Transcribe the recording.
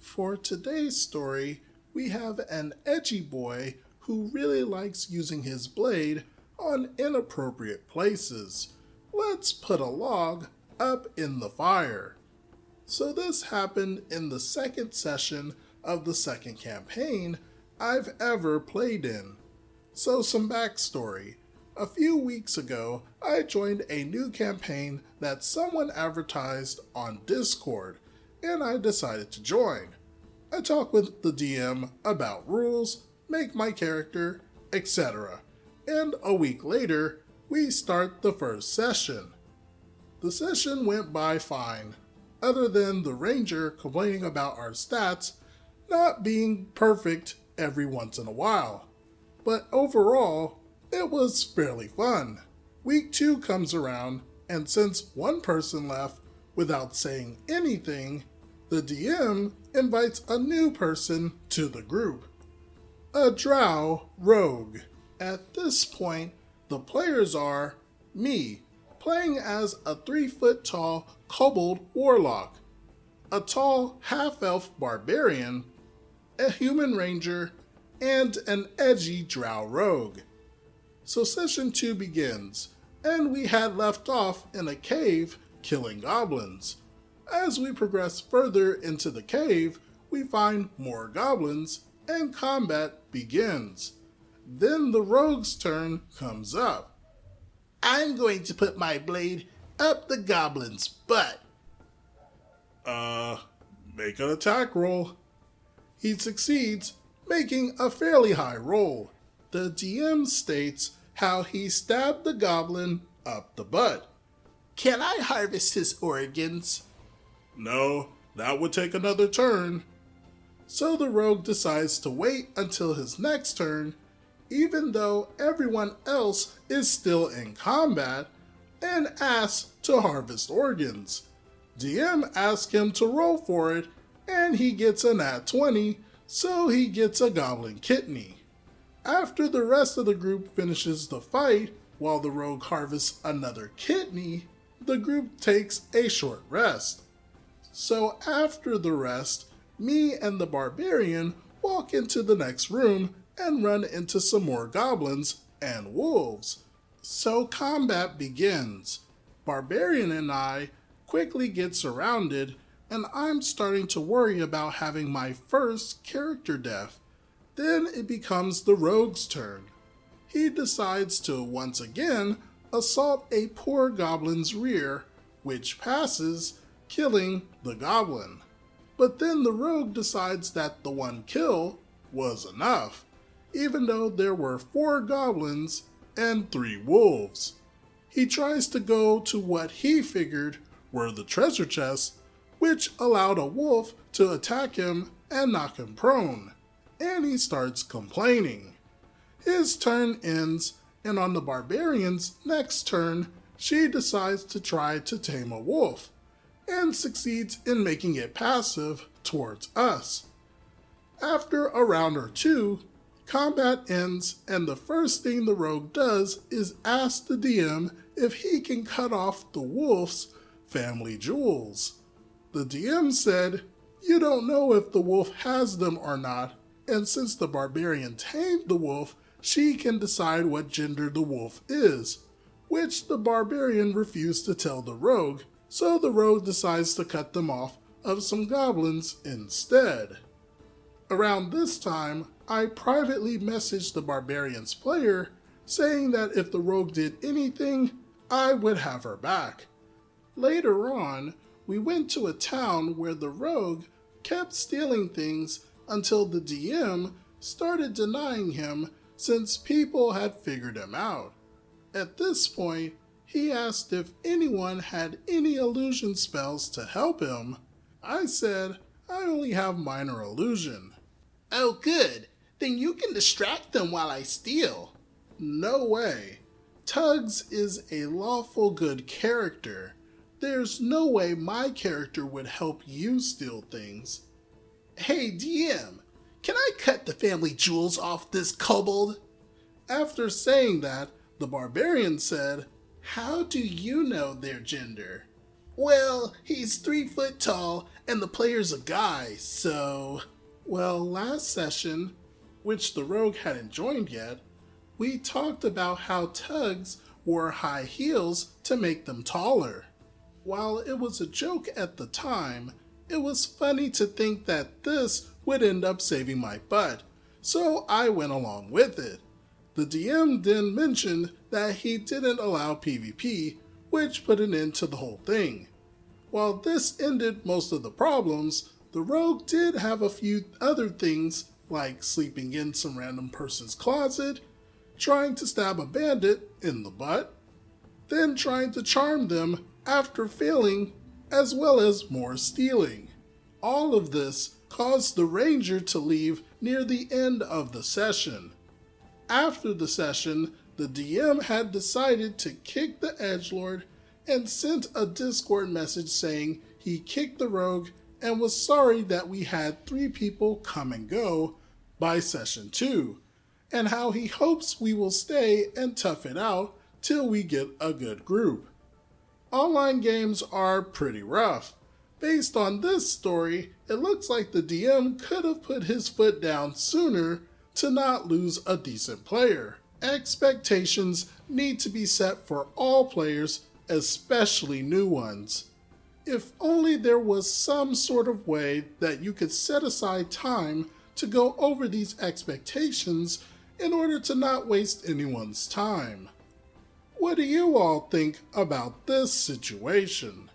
For today's story, we have an edgy boy who really likes using his blade on inappropriate places. Let's put a log up in the fire. So this happened in the second session of the second campaign I've ever played in. So some backstory. A few weeks ago, I joined a new campaign that someone advertised on Discord, and I decided to join. I talk with the DM about rules, make my character, etc. And a week later, we start the first session. The session went by fine, other than the ranger complaining about our stats not being perfect every once in a while. But overall, it was fairly fun. Week 2 comes around, and since one person left without saying anything, the DM invites a new person to the group. A drow rogue. At this point, the players are me, playing as a 3-foot tall kobold warlock, a tall half-elf barbarian, a human ranger, and an edgy drow rogue. So session 2 begins, and we had left off in a cave killing goblins. As we progress further into the cave, we find more goblins, and combat begins. Then the rogue's turn comes up. I'm going to put my blade up the goblin's butt. Make an attack roll. He succeeds, making a fairly high roll. The DM states how he stabbed the goblin up the butt. Can I harvest his organs? No, that would take another turn. So the rogue decides to wait until his next turn, even though everyone else is still in combat, and asks to harvest organs. DM asks him to roll for it, and he gets a nat 20, so he gets a goblin kidney. After the rest of the group finishes the fight, while the rogue harvests another kidney, the group takes a short rest. So after the rest, me and the barbarian walk into the next room and run into some more goblins and wolves. So combat begins. Barbarian and I quickly get surrounded, and I'm starting to worry about having my first character death. Then it becomes the rogue's turn. He decides to once again assault a poor goblin's rear, which passes, killing the goblin. But then the rogue decides that the one kill was enough, even though there were 4 goblins and 3 wolves. He tries to go to what he figured were the treasure chests, which allowed a wolf to attack him and knock him prone, and he starts complaining. His turn ends, and on the barbarian's next turn, she decides to try to tame a wolf, and succeeds in making it passive towards us. After a round or 2, combat ends, and the first thing the rogue does is ask the DM if he can cut off the wolf's family jewels. The DM said, "You don't know if the wolf has them or not, and since the barbarian tamed the wolf, she can decide what gender the wolf is," which the barbarian refused to tell the rogue, so the rogue decides to cut them off of some goblins instead. Around this time, I privately messaged the barbarian's player, saying that if the rogue did anything, I would have her back. Later on, we went to a town where the rogue kept stealing things until the DM started denying him since people had figured him out. At this point, he asked if anyone had any illusion spells to help him. I said, I only have minor illusion. Oh good, then you can distract them while I steal. No way. Tugs is a lawful good character. There's no way my character would help you steal things. Hey DM, can I cut the family jewels off this kobold? After saying that, the barbarian said, How do you know their gender? Well, he's 3 foot tall and the player's a guy, so. Well, last session, which the rogue hadn't joined yet, we talked about how tugs wore high heels to make them taller. While it was a joke at the time, it was funny to think that this would end up saving my butt, so I went along with it. The DM then mentioned that he didn't allow PvP, which put an end to the whole thing. While this ended most of the problems, the rogue did have a few other things like sleeping in some random person's closet, trying to stab a bandit in the butt, then trying to charm them after failing, as well as more stealing. All of this caused the ranger to leave near the end of the session. After the session, the DM had decided to kick the edgelord and sent a Discord message saying he kicked the rogue and was sorry that we had 3 people come and go by session 2, and how he hopes we will stay and tough it out till we get a good group. Online games are pretty rough. Based on this story, it looks like the DM could have put his foot down sooner to not lose a decent player. Expectations need to be set for all players, especially new ones. If only there was some sort of way that you could set aside time to go over these expectations in order to not waste anyone's time. What do you all think about this situation?